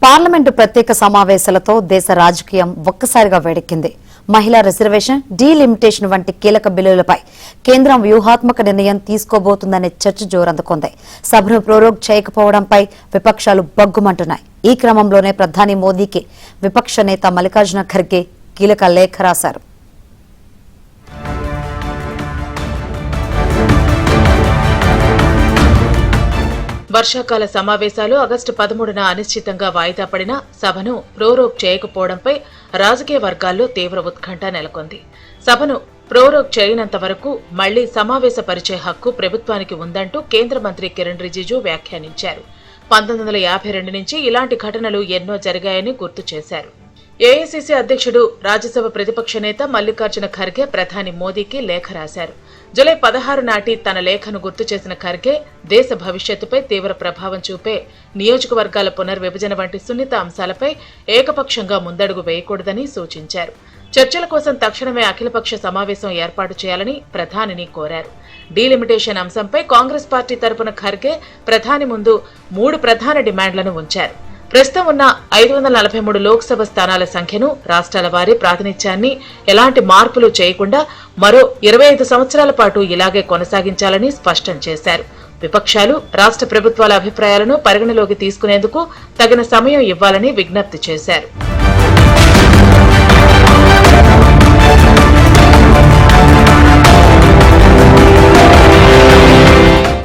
Parliament ప్రత్యేక సమావేశాలతో దేశ రాజకీయం ఒక్కసారిగా వేడెక్కింది. మహిళా రిజర్వేషన్, డీలిమిటేషన్ వంటి కీలక బిల్లులపై కేంద్రం వ్యూహాత్మక నిర్ణయం తీసుకోబోతుందనే చర్చ జోరందుకుంది. సభను ప్రోరోగ్ చేయకపోవడంపై విపక్షాలు బగ్గుమంటున్నాయి. ఈ క్రమంలోనే ప్రధాని మోదీకి విపక్ష నేత మల్లికార్జున ఖర్గే కీలక లేఖ రాశారు. వర్షాకాల సమావేశాలు ఆగస్టు 13న అనిశ్చితంగా వాయిదా పడిన సభను ప్రోరోగ్ చేయకపోవడంపై రాజకీయ వర్గాల్లో తీవ్ర ఉత్కంఠ నెలకొంది. సభను ప్రోరోగ్ చేయనంత వరకు మళ్లీ సమావేశపరిచే హక్కు ప్రభుత్వానికి ఉందంటూ కేంద్ర మంత్రి కిరణ్ రిజిజు వ్యాఖ్యానించారు. 1952 నుంచి ఇలాంటి ఘటనలు ఎన్నో జరిగాయని గుర్తు చేశారు. ఏఐసీసీ అధ్యక్షుడు, రాజ్యసభ ప్రతిపక్ష నేత మల్లికార్జున ఖర్గే ప్రధాని మోదీకి లేఖ రాశారు. జూలై 16 నాటి తన లేఖను గుర్తు చేసిన ఖర్గే దేశ భవిష్యత్తుపై తీవ్ర ప్రభావం చూపే నియోజకవర్గాల పునర్విభజన వంటి సున్నిత అంశాలపై ఏకపక్షంగా ముందడుగు వేయకూడదని సూచించారు. చర్చల కోసం తక్షణమే అఖిలపక్ష సమావేశం ఏర్పాటు చేయాలని ప్రధానిని కోరారు. డీలిమిటేషన్ అంశంపై కాంగ్రెస్ పార్టీ తరపున ఖర్గే ప్రధాని ముందు 3 ప్రధాన డిమాండ్లను ఉంచారు. ప్రస్తుతం ఉన్న 543 లోక్సభ స్థానాల సంఖ్యను, రాష్ట్రాల వారీ ప్రాతినిధ్యాన్ని ఎలాంటి మార్పులు చేయకుండా మరో 25 సంవత్సరాల పాటు ఇలాగే కొనసాగించాలని స్పష్టం చేశారు. విపక్షాలు రాష్ట్ర ప్రభుత్వాల అభిప్రాయాలను పరిగణలోకి తీసుకునేందుకు తగిన సమయం ఇవ్వాలని విజ్ఞప్తి చేశారు.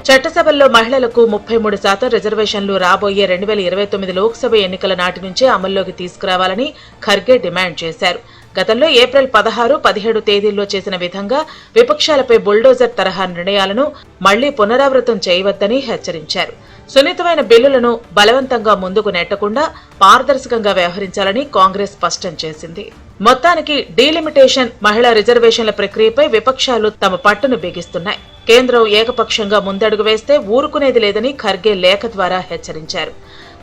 చట్టసభల్లో మహిళలకు 33% రిజర్వేషన్లు రాబోయే 2029 లోక్సభ ఎన్నికల నాటి నుంచే అమల్లోకి తీసుకురావాలని ఖర్గే డిమాండ్ చేశారు. గతంలో ఏప్రిల్ 16, 17 తేదీల్లో చేసిన విధంగా విపక్షాలపై బుల్డోజర్ తరహా నిర్ణయాలను మళ్లీ పునరావృతం చేయవద్దని హెచ్చరించారు. సున్నితమైన బిల్లులను బలవంతంగా ముందుకు నెట్టకుండా పారదర్శకంగా వ్యవహరించాలని కాంగ్రెస్ స్పష్టం చేసింది. మొత్తానికి డీలిమిటేషన్, మహిళా రిజర్వేషన్ల ప్రక్రియపై విపక్షాలు తమ పట్టును బిగిస్తున్నాయి. కేంద్రం ఏకపక్షంగా ముందడుగు వేస్తే ఊరుకునేది లేదని ఖర్గే లేఖ ద్వారా హెచ్చరించారు.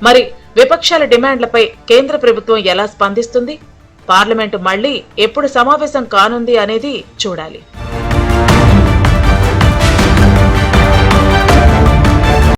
మరి విపక్షాల డిమాండ్లపై కేంద్ర ప్రభుత్వం ఎలా స్పందిస్తుంది? పార్లమెంటు మళ్లీ ఎప్పుడు సమావేశం కానుంది అనేది చూడాలి.